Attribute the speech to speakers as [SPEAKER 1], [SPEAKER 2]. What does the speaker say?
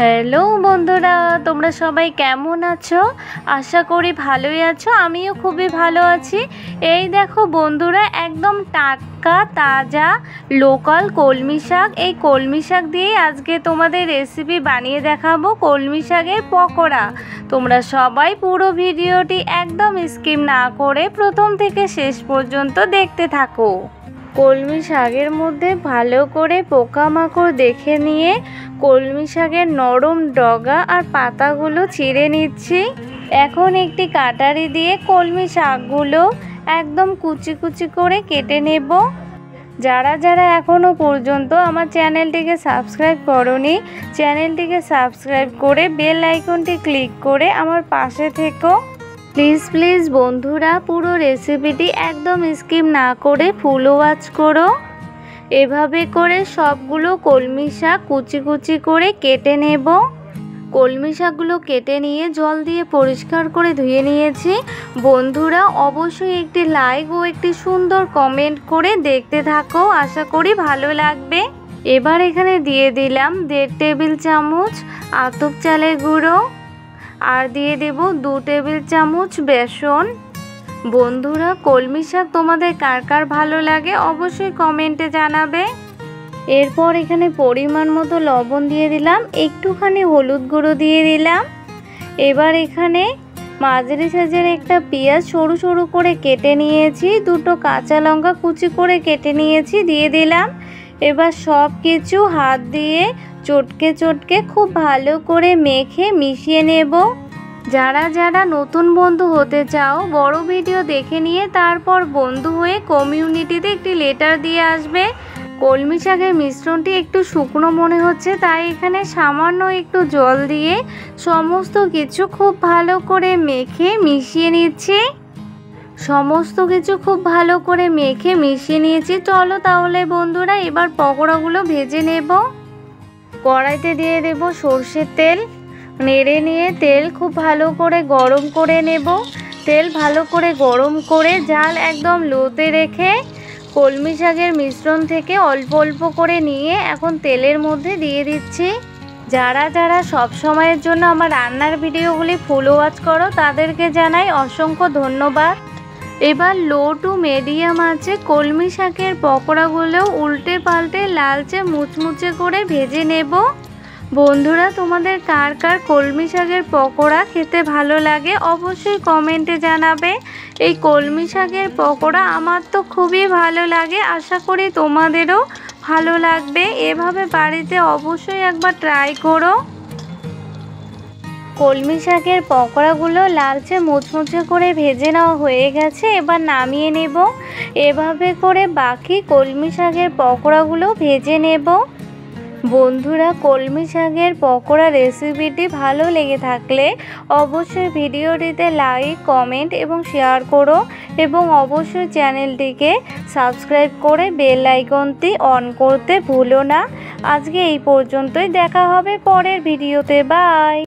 [SPEAKER 1] Hello বন্ধুরা, তোমরা সবাই কেমন আছো? আশা করি ভালোই আছো। আমিও খুবই ভালো আছি। এই দেখো বন্ধুরা, একদম টাটকা তাজা লোকাল কলমি শাক। এই কলমি শাক দিয়েই আজকে তোমাদের রেসিপি বানিয়ে দেখাবো, কলমি শাকের পকোড়া। তোমরা সবাই পুরো ভিডিওটি একদম স্কিপ না করে প্রথম থেকে শেষ পর্যন্ত দেখতে থাকো। কলমি শাকের মধ্যে ভালো করে পোকামাকড় দেখে নিয়ে কলমি শাকের নরম ডগা আর পাতাগুলো ছিঁড়ে নিচ্ছি। এখন একটি কাটারি দিয়ে কলমি শাকগুলো একদম কুচি কুচি করে কেটে নেব। যারা যারা এখনও পর্যন্ত আমার চ্যানেলটিকে সাবস্ক্রাইব করোনি, চ্যানেলটিকে সাবস্ক্রাইব করে বেল আইকনটি ক্লিক করে আমার পাশে থেকো। প্লিজ বন্ধুরা, পুরো রেসিপিটি একদম স্কিপ না করে ফুল ওয়াচ করো। এভাবে করে সবগুলো কলমি শাক কুচি কুচি করে কেটে নেব। কলমি শাকগুলো কেটে নিয়ে জল দিয়ে পরিষ্কার করে ধুয়ে নিয়েছি। বন্ধুরা অবশ্যই একটি লাইক ও একটি সুন্দর কমেন্ট করে দেখতে থাকো, আশা করি ভালো লাগবে। এবার এখানে দিয়ে দিলাম 1.5 টেবিল চামচ আতপ চালের গুঁড়ো আর দিয়ে দেব 2 টেবিল চামচ বেসন। বন্ধুরা কলমি শাক তোমাদের কার কার ভালো লাগে অবশ্যই কমেন্টে জানাবে। এরপর এখানে পরিমাণ মতো লবণ দিয়ে দিলাম, একটুখানি হলুদ গুঁড়ো দিয়ে দিলাম। এবার এখানে মাঝারি সাইজের একটা পেঁয়াজ সরু সরু করে কেটে নিয়েছি, 2টো কাঁচা লঙ্কা কুচি করে কেটে নিয়েছি দিয়ে দিলাম। এবার সব কিছু হাত দিয়ে চটকে চটকে খুব ভালো করে মেখে মিশিয়ে নেব। যারা যারা নতুন বন্ধু হতে চাও বড় ভিডিও দেখে নিয়ে তারপর বন্ধু হয়ে কমিউনিটিতে একটি লেটার দিয়ে আসবে। কলমি শাকের মিশ্রণটি একটু শুকনো মনে হচ্ছে, তাই এখানে সামান্য একটু জল দিয়ে সমস্ত কিছু খুব ভালো করে মেখে মিশিয়ে নিচ্ছি। সমস্ত কিছু খুব ভালো করে মেখে মিশিয়ে নিয়েছি। চলো তাহলে বন্ধুরা এবার পকোড়াগুলো ভেজে নেব। কড়াইতে দিয়ে দেব সর্ষের তেল, নেড়ে নিয়ে তেল খুব ভালো করে গরম করে নেব। তেল ভালো করে গরম করে জাল একদম লোতে রেখে কলমি শাকের মিশ্রণ থেকে অল্প অল্প করে নিয়ে এখন তেলের মধ্যে দিয়ে দিচ্ছি। যারা যারা সব সময়ের জন্য আমার রান্নার ভিডিওগুলি ফুল ওয়াচ করো তাদেরকে জানাই অসংখ্য ধন্যবাদ। এবার লো টু মিডিয়াম আঁচে কলমি শাকের পকোড়াগুলো উল্টে পাল্টে লালচে মুচমুচে করে ভেজে নেব। বন্ধুরা তোমাদের কার কার কলমি শাকের পকোড়া খেতে ভালো লাগে অবশ্যই কমেন্টে জানাবে। এই কলমি শাকের পকোড়া আমার তো খুবই ভালো লাগে, আশা করি তোমাদেরও ভালো লাগবে। এভাবে বাড়িতে অবশ্যই একবার ট্রাই করো। কলমি শাকের পকোড়াগুলো লালচে মুচমুচে করে ভেজে নেওয়া হয়ে গেছে, এবার নামিয়ে নেব। এভাবে করে বাকি কলমি শাকের পকোড়াগুলো ভেজে নেব। বন্ধুরা কলমি শাকের পকোড়া রেসিপিটি ভালো লেগে থাকলে অবশ্যই ভিডিওটিতে লাইক কমেন্ট এবং শেয়ার করো এবং অবশ্যই চ্যানেলটিকে সাবস্ক্রাইব করে বেল আইকনটি অন করতে ভুলো না। আজকে এই পর্যন্তই, দেখা হবে পরের ভিডিওতে। বাই।